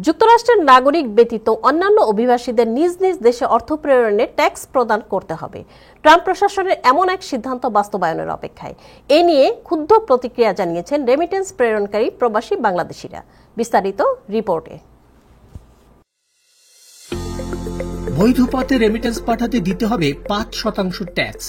যুক্তরাষ্ট্রের নাগরিক ব্যতীত অন্যান্য অভিবাসীদের নিজ নিজ দেশে অর্থ প্রেরণে ট্যাক্স প্রদান করতে হবে। ট্রাম্প প্রশাসনের এমন এক সিদ্ধান্ত বাস্তবায়নের অপেক্ষায়। এ নিয়ে ক্ষুব্ধ প্রতিক্রিয়া জানিয়েছেন রেমিটেন্স প্রেরণকারী প্রবাসী বাংলাদেশিরা। বিস্তারিত রিপোর্টে। বৈধ পথে রেমিটেন্স পাঠাতে দিতে হবে 5% ট্যাক্স।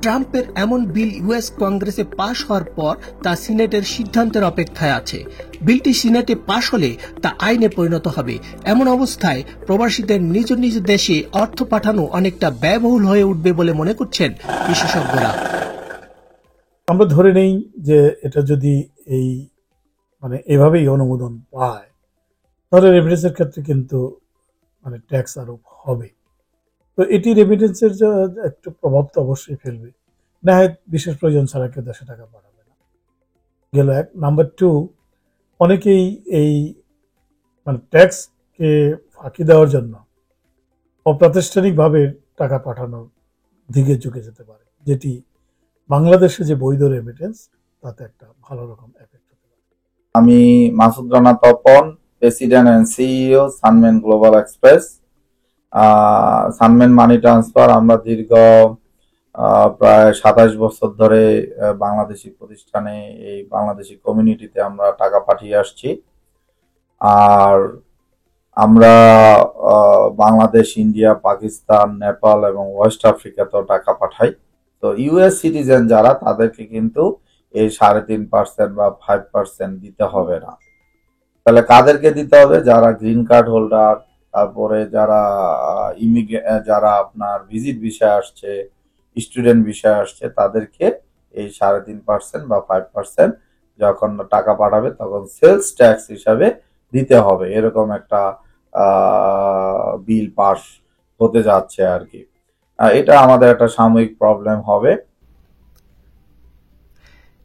ট্রাম্পের এমন বিল ইউএস কংগ্রেসে পাশ হওয়ার পর তা সিনেটের সিদ্ধান্তের অপেক্ষায় আছে। বিলটি সিনেটে পাশ হলে তা আইনে পরিণত হবে। এমন অবস্থায় প্রবাসীদের নিজ নিজ দেশে অর্থ পাঠানো অনেকটা ব্যয়বহুল হয়ে উঠবে বলে মনে করছেন বিশেষজ্ঞরা। আমরা ধরে নেই যে এটা যদি এভাবেই অনুমোদন পায়, তাহলে রেমিটেন্সের ক্ষেত্রে কিন্তু ট্যাক্স আরোপ হবে। তো এটি রেমিটেন্সের একটু প্রভাব তো অবশ্যই ফেলবে। না হয় বিশেষ প্রয়োজন ছাড়া কেউ দেশে টাকা পাঠাবে না, গেল এক। নাম্বার 2, অনেকেই এই ট্যাক্সকে ফাঁকি দেওয়ার জন্য অপ্রাতিষ্ঠানিকভাবে টাকা পাঠানোর দিকে ঝুঁকে যেতে পারে, যেটি বাংলাদেশে যে বৈধ রেমিটেন্স তাতে একটা ভালো রকম এফেক্ট হতে পারে। আমি Masud Rana Tapan, president and CEO Sunman global express. Sunman money transfer আমরা দীর্ঘ প্রায় 27 বছর ধরে বাংলাদেশি প্রতিষ্ঠানে, এই বাংলাদেশি কমিউনিটিতে আমরা টাকা পাঠিয়ে আসছি। আর আমরা বাংলাদেশ, ইন্ডিয়া, পাকিস্তান, নেপাল এবং ওয়েস্ট আফ্রিকাতেও টাকা পাঠাই। তো ইউএস সিটিজেন যারা, তাদেরকে কিন্তু এই 3.5% বা 5% দিতে হবে না। তাহলে কাদেরকে দিতে হবে? যারা গ্রিন কার্ড হোল্ডার, তারপরে যারা যারা আপনার ভিজিট ভিসায় আসছে, স্টুডেন্ট ভিসায় আসছে, তাদেরকে এই 3.5% বা 5% যখন টাকা পাঠাবে তখন সেলস ট্যাক্স হিসাবে দিতে হবে। এরকম একটা বিল পাস হতে যাচ্ছে আর কি। এটা আমাদের একটা সাময়িক প্রবলেম হবে।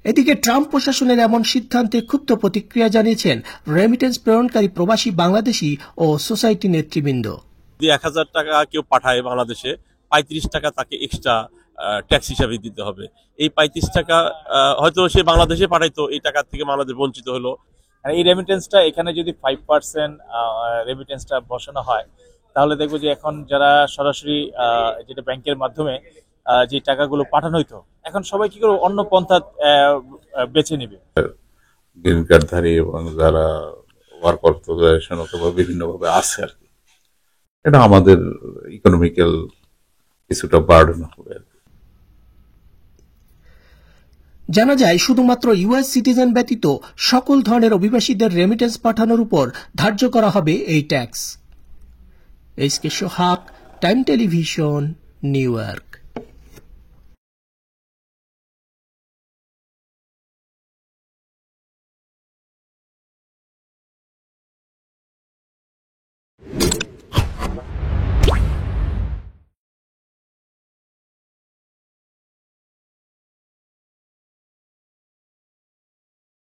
এদিকে ট্রাম্প প্রশাসনের এমন সিদ্ধান্তে ক্ষুব্ধ প্রতিক্রিয়া জানিয়েছেন রেমিটেন্স প্রেরণকারী প্রবাসী বাংলাদেশি ও সোসাইটি নেতৃবৃন্দ। 1000 টাকা কেউ পাঠায় বাংলাদেশে, 35 টাকা তাকে এক্সট্রা ট্যাক্স হিসাবে দিতে হবে। এই 35 টাকা হয়তো সে বাংলাদেশে পাঠাইতো, এই টাকা থেকে বাংলাদেশ বঞ্চিত হলো। এই রেমিটেন্সটা এখানে যদি 5% রেমিটেন্সটা বসানো হয়, তাহলে দেখবো যে এখন যারা সরাসরি যেটা ব্যাংকের মাধ্যমে যে টাকাগুলো পাঠানো হইতো, এখন সবাই কি করে অন্য পন্থা বেছে নেবে। গ্রিন কার্ডধারী এবং যারা ওয়ার্ক অথরাইজেশন অথবা বিভিন্নভাবে আছে আর কি, এটা আমাদের ইকোনমিক্যাল কিছুটা বার্ডেন হবে। জানা যায় শুধুমাত্র ইউএস সিটিজেন ব্যতীত সকল ধরনের অভিবাসীদের রেমিটেন্স পাঠানোর উপর ধার্য করা হবে এই ট্যাক্স। এসকে সোহাগ, টাইম টেলিভিশন, নিউ ইয়র্ক।